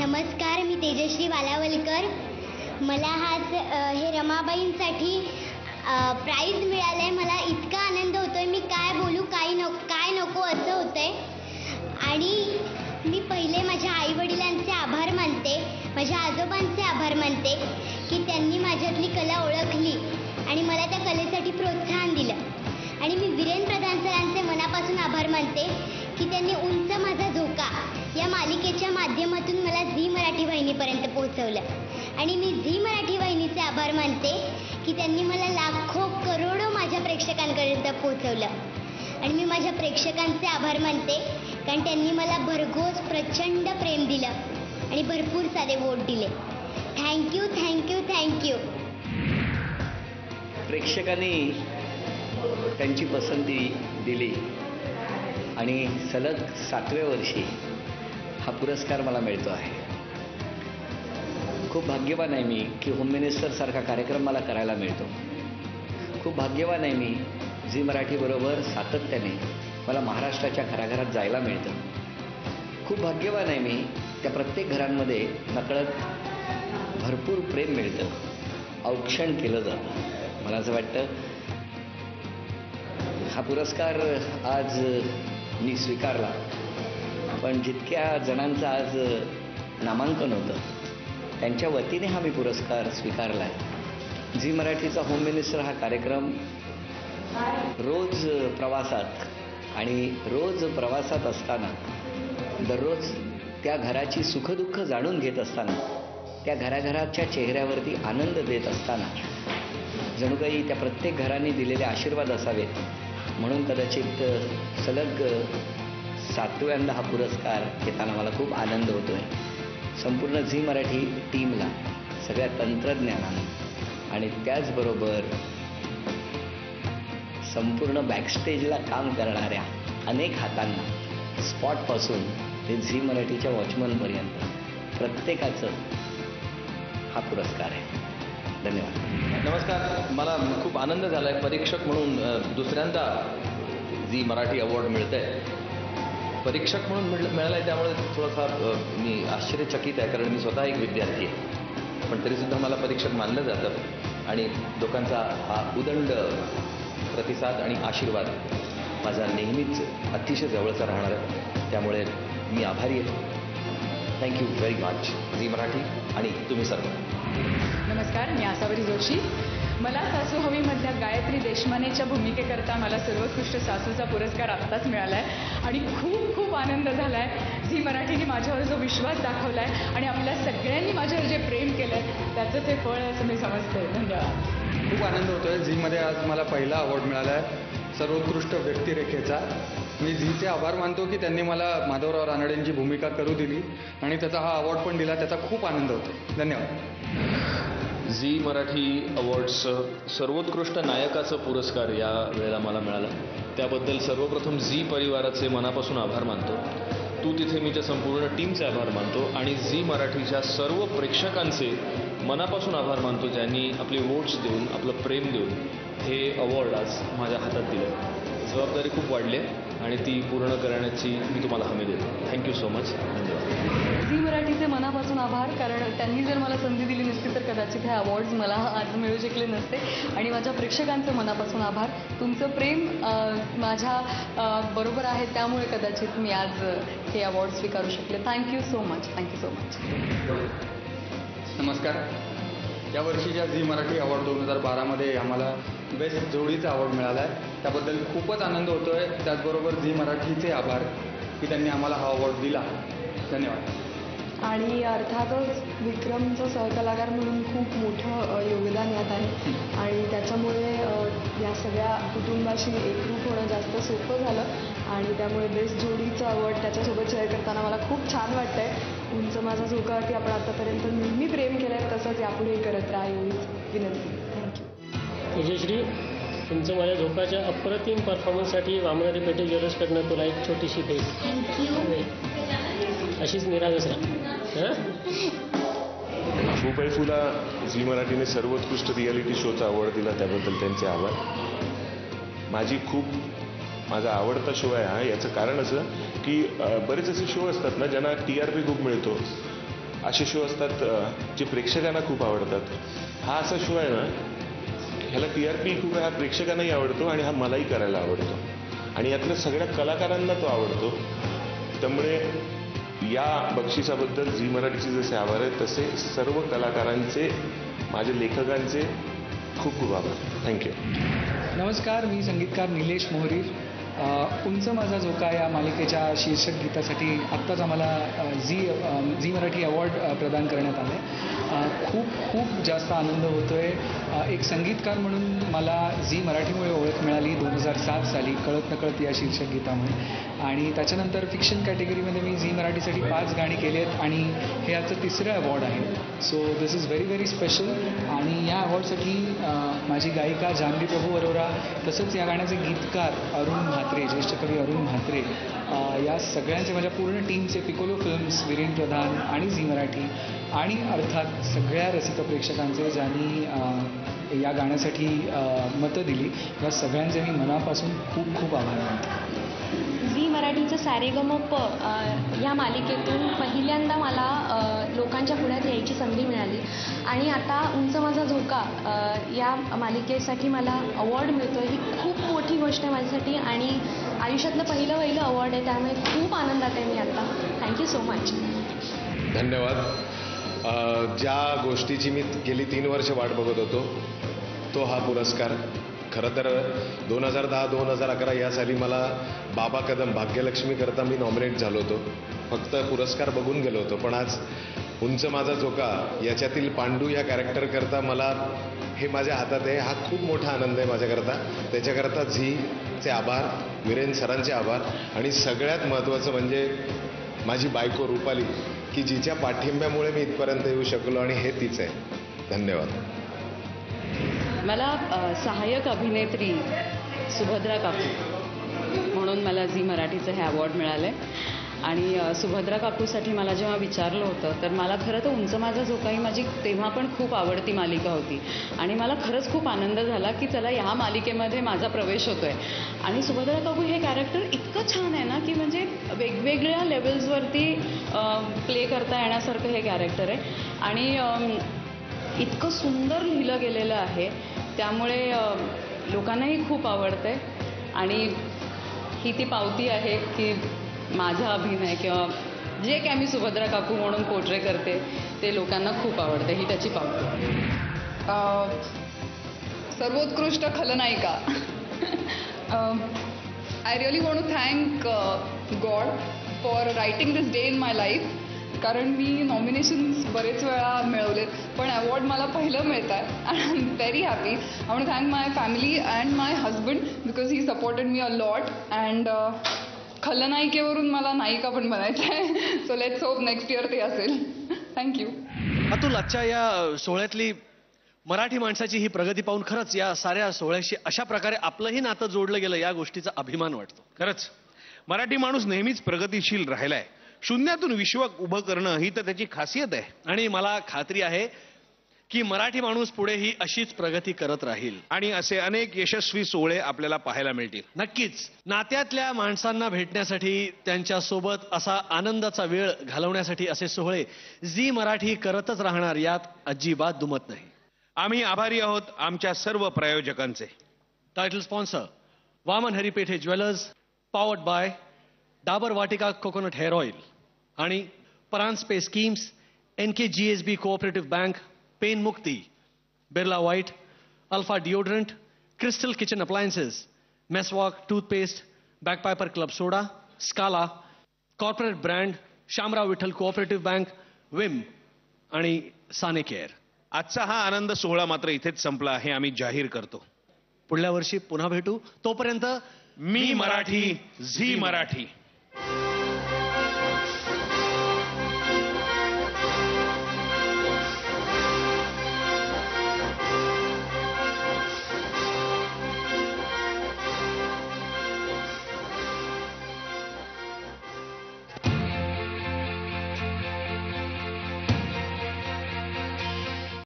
नमस्कार, मी तेजश्री वालावलकर. मला हे रमाबाईंसाठी प्राईज मिळालं आहे. मला इतका आनंद होतो आहे, मी काय बोलू काय नको असं होतं आहे. आणि मी पहिले माझ्या आईवडिलांचे आभार मानते, माझ्या आजोबांचे आभार मानते की त्यांनी माझ्यातली कला ओळखली आणि मला त्या कलेसाठी प्रोत्साहन दिलं. आणि मी वीरेन प्रधान सरांचे मनापासून आभार मानते की त्यांनी उंच माझा झोका या मालिकेच्या माध्यमातून मला झी मराठी वाहिनीपर्यंत पोहोचवलं. आणि मी झी मराठी वाहिनीचे आभार मानते की त्यांनी मला लाखो करोडो माझ्या प्रेक्षकांपर्यंत पोहोचवलं. आणि मी माझ्या प्रेक्षकांचे आभार मानते कारण त्यांनी मला भरघोस प्रचंड प्रेम दिलं आणि भरपूर सारे वोट दिले. Thank you thank you thank you. प्रेक्षकांनी त्यांची पसंती दिली आणि सलग 7व्या वर्षी हा पुरस्कार मला मिळतो आहे. खूप भाग्यवान आहे मी की होम मिनिस्टरसारखा कार्यक्रम मला करायला मिळतो. खूप भाग्यवान आहे मी झी मराठीबरोबर सातत्याने मला महाराष्ट्राच्या घराघरात जायला मिळतं. खूप भाग्यवान आहे मी त्या प्रत्येक घरांमध्ये नकळत भरपूर प्रेम मिळतं, औक्षण केलं जातं. मला असं वाटतं हा पुरस्कार आज मी स्वीकारला, पण जितक्या जणांचं आज नामांकन होतं त्यांच्या वतीने हा मी पुरस्कार स्वीकारला आहे. झी मराठीचा होम मिनिस्टर हा कार्यक्रम रोज प्रवासात आणि रोज प्रवासात असताना दररोज त्या घराची सुखदुःख जाणून घेत असताना त्या घराघराच्या चेहऱ्यावरती आनंद देत असताना जणू काही त्या प्रत्येक घरांनी दिलेले आशीर्वाद असावेत म्हणून कदाचित सलग 7व्यांदा हा पुरस्कार घेताना मला खूप आनंद होतो आहे. संपूर्ण झी मराठी टीमला, सगळ्या तंत्रज्ञानानं आणि त्याचबरोबर संपूर्ण बॅकस्टेजला काम करणाऱ्या अनेक हातांना, स्पॉटपासून ते झी मराठीच्या वॉचमनपर्यंत प्रत्येकाचं हा पुरस्कार आहे. धन्यवाद. नमस्कार. मला खूप आनंद झाला आहे. परीक्षक म्हणून दुसऱ्यांदा झी मराठी अवॉर्ड मिळतं आहे. परीक्षक म्हणून मिळालं आहे त्यामुळे थोडासा मी आश्चर्यचकित आहे कारण मी स्वतः एक विद्यार्थी आहे. पण तरीसुद्धा मला परीक्षक मानलं जातं आणि लोकांचा हा उदंड प्रतिसाद आणि आशीर्वाद माझा नेहमीच अतिशय जवळचा राहणार आहे. त्यामुळे मी आभारी आहे. Thank you very much Zee Marathi आणि तुम्ही सर्व. नमस्कार, मी आसावरी जोशी. मला सासू हवीमधल्या गायत्री देशमानेच्या भूमिकेकरता मला सर्वोत्कृष्ट सासूचा पुरस्कार आत्ताच मिळाला आहे आणि खूप खूप आनंद झाला आहे. झी मराठीने माझ्यावर जो विश्वास दाखवला आहे आणि आपल्या सगळ्यांनी माझ्यावर जे प्रेम केलं आहे त्याचं ते फळ आहे असं मी समजते. धन्यवाद. खूप आनंद होतो आहे. झीमध्ये आज मला पहिला अवॉर्ड मिळाला आहे सर्वोत्कृष्ट व्यक्तिरेखेचा. मी झीचे आभार मानतो की त्यांनी मला माधवराव रानडेंची भूमिका करू दिली आणि त्याचा हा अवॉर्ड पण दिला. त्याचा खूप आनंद होतो. धन्यवाद. झी मराठी अवॉर्ड्सचं सर्वोत्कृष्ट नायकाचं पुरस्कार या वेळेला मला मिळाला. त्याबद्दल सर्वप्रथम झी परिवाराचे मनापासून आभार मानतो. तू तिथे मीच्या संपूर्ण टीमचे आभार मानतो आणि झी मराठीच्या सर्व प्रेक्षकांचे मनापासून आभार मानतो ज्यांनी आपले वोट्स देऊन, आपलं प्रेम देऊन हे अवॉर्ड आज माझ्या हातात दिलं. जबाबदारी खूप वाढली आणि ती पूर्ण करण्याची मी तुम्हाला हमी देतो. Thank you so much. धन्यवाद. झी मराठीचे मनापासून आभार कारण त्यांनी जर मला संधी दिली नसती तर कदाचित हे अवॉर्ड्स मला आज मिळू शकले नसते. आणि माझ्या प्रेक्षकांचे मनापासून आभार. तुमचं प्रेम माझ्या बरोबर आहे त्यामुळे कदाचित मी आज हे अवॉर्ड स्वीकारू शकले. Thank you so much. Thank you so much. नमस्कार. यावर्षीच्या झी मराठी अवॉर्ड 2012मध्ये आम्हाला बेस्ट जोडीचा अवॉर्ड मिळाला आहे. त्याबद्दल खूपच आनंद होतो आहे. त्याचबरोबर झी मराठीचे आभार की त्यांनी आम्हाला हा अवॉर्ड दिला. धन्यवाद. आणि अर्थातच विक्रमचं सहकलाकार म्हणून खूप मोठं योगदान यात आहे आणि त्याच्यामुळे या सगळ्या कुटुंबाशी एकरूप होणं जास्त सोपं झालं आणि त्यामुळे बेस्ट जोडीचं अवॉर्ड त्याच्यासोबत शेअर करताना मला खूप छान वाटतं आहे. उंच माझा झोकावरती आपण आतापर्यंत नेहमी प्रेम केलं आहे तसंच यापुढे करत राहा एवढीच विनंती. थँक्यू. तेजश्री, तुमचं माझ्या झोकाच्या अप्रतिम परफॉर्मन्ससाठी वामनारी पेठे ज्वेलर्सकडनं तुला एक छोटीशी भेट. थँक्यू. अशीच निरागस राहा. शोबाई फुला झी मराठीने सर्वोत्कृष्ट रियालिटी शोचा अवॉर्ड दिला त्याबद्दल त्यांचे आभार. माझा आवडता शो आहे हा. याचं कारण असं की बरेच असे शो असतात ना ज्यांना TRP खूप मिळतो असे शो असतात जे प्रेक्षकांना खूप आवडतात. हा असा शो आहे ना, ह्याला TRP खूप आहे, हा प्रेक्षकांनाही आवडतो आणि हा मलाही करायला आवडतो आणि यातल्या सगळ्या कलाकारांना तो आवडतो. त्यामुळे या बक्षिसाबद्दल झी मराठीचे जसे आभार आहेत तसे सर्व कलाकारांचे, माझ्या लेखकांचे खूप खूप आभार. थँक्यू. नमस्कार, मी संगीतकार निलेश मोहरीर. उंच माझा झोका या मालिकेच्या शीर्षक गीतासाठी आत्ताच आम्हाला झी मराठी अवॉर्ड प्रदान करण्यात आले. खूप जास्त आनंद होतो आहे. एक संगीतकार म्हणून मला झी मराठीमुळे ओळख मिळाली 2007 साली कळत नकळत या शीर्षक गीतामुळे, आणि त्याच्यानंतर फिक्शन कॅटेगरीमध्ये मी झी मराठीसाठी 5 गाणी केली आहेत आणि हे याचं 3रं अवॉर्ड आहे. So this is very very special. आणि या अवॉर्डसाठी माझी गायिका जान्हवी प्रभू अरोरा, तसंच या गाण्याचे गीतकार अरुण म्हात्रे, ज्येष्ठ कवी अरुण म्हात्रे, या सगळ्यांचे, माझ्या पूर्ण टीमचे, पिकोलो फिल्म्स, वीरेन प्रधान आणि झी मराठी, आणि अर्थात सगळ्या रसिक प्रेक्षकांचे ज्यांनी या गाण्यासाठी मतं दिली, या सगळ्यांचे मी मनापासून खूप खूप आभार मानतो. झी मराठीचं सारेगमप या मालिकेतून पहिल्यांदा मला लोकांच्या पुढ्यात यायची संधी मिळाली आणि आता उंच माझा झोका या मालिकेसाठी मला अवॉर्ड मिळतो. ही खूप मोठी गोष्ट आहे माझ्यासाठी आणि आयुष्यातलं पहिलं अवॉर्ड आहे, त्यामुळे खूप आनंदात आहे मी आता. Thank you so much. धन्यवाद. ज्या गोष्टीची मी गेली 3 वर्ष वाट बघत होतो तो हा पुरस्कार. खरं तर 2010-2011 या साली मला बाबा कदम भाग्यलक्ष्मी करता मी नॉमिनेट झालो होतो. फक्त पुरस्कार बघून गेलो होतो, पण आज उंच माझा झोका याच्यातील पांडू या कॅरेक्टर करता मला हे माझ्या हातात आहे. हा खूप मोठा आनंद आहे माझ्याकरता. त्याच्याकरता झीचे आभार, वीरेन सरांचे आभार, आणि सगळ्यात महत्त्वाचं म्हणजे माझी बायको रुपाली, की जिच्या पाठिंब्यामुळे मी इथपर्यंत येऊ शकलो, आणि हे तीच आहे. धन्यवाद. मला सहाय्यक अभिनेत्री सुभद्रा काकू म्हणून मला झी मराठीचं हे अवॉर्ड मिळालं आहे. आणि सुभद्रा काकूसाठी मला जेव्हा विचारलं होतं तर मला खरं तर उंच माझा झोका ही माझी तेव्हा पण खूप आवडती मालिका होती आणि मला खरंच खूप आनंद झाला की चला ह्या मालिकेमध्ये माझा प्रवेश होतो आहे. आणि सुभद्रा काकू हे कॅरेक्टर इतकं छान आहे ना की म्हणजे वेगवेगळ्या लेवल्सवरती प्ले करता येण्यासारखं हे कॅरेक्टर आहे आणि इतकं सुंदर लिहिलं गेलेलं आहे, त्यामुळे लोकांनाही खूप आवडतं आहे. आणि ही ती पावती आहे की माझा अभिनय किंवा जे काय मी सुभद्रा काकू म्हणून पोर्ट्रे करते ते लोकांना खूप आवडते, ही त्याची पावती. सर्वोत्कृष्ट खलनायिका. I really want to thank God for writing this day in my life. कारण मी नॉमिनेशन्स बरेच वेळा मिळवलेत, पण अवॉर्ड मला पहिलं मिळत आहे आणि I am very happy. I want to thank my family and my husband because he supported me a lot. And खलनायिकेवरून मला नायिका पण बनायचं आहे, so let's hope next year ते असेल. थँक्यू. अतुल, आजच्या या सोहळ्यातली मराठी माणसाची ही प्रगती पाहून खरंच या साऱ्या सोहळ्याशी अशा प्रकारे आपलंही नातं जोडलं गेलं, या गोष्टीचा अभिमान वाटतो. खरंच मराठी माणूस नेहमीच प्रगतिशील राहिलाय. शून्यातून विश्व उभं करणं ही तर त्याची खासियत आहे. आणि मला खात्री आहे की मराठी माणूस पुढेही अशीच प्रगती करत राहील आणि असे अनेक यशस्वी सोहळे आपल्याला पाहायला मिळतील. नक्कीच. नात्यातल्या माणसांना भेटण्यासाठी, त्यांच्यासोबत असा आनंदाचा वेळ घालवण्यासाठी असे सोहळे झी मराठी करतच राहणार, यात अजिबात दुमत नाही. आम्ही आभारी आहोत आमच्या सर्व प्रायोजकांचे. Title sponsor Waman Haripethe jewellers, powered by Dabur Vatika coconut hair oil आणि Paranjape schemes, NKGSB cooperative bank, pain Mukti, Birla white, alpha deodorant, crystal kitchen appliances, Meswak toothpaste, Bagpiper club soda, Scala, corporate brand Shamrao Vitthal cooperative bank, Vim आणि साने केअर. आजचा हा आनंद सोहळा मात्र इथेच संपला हे आम्ही जाहीर करतो. पुढल्या वर्षी पुन्हा भेटू. तोपर्यंत मी मराठी, झी मराठी.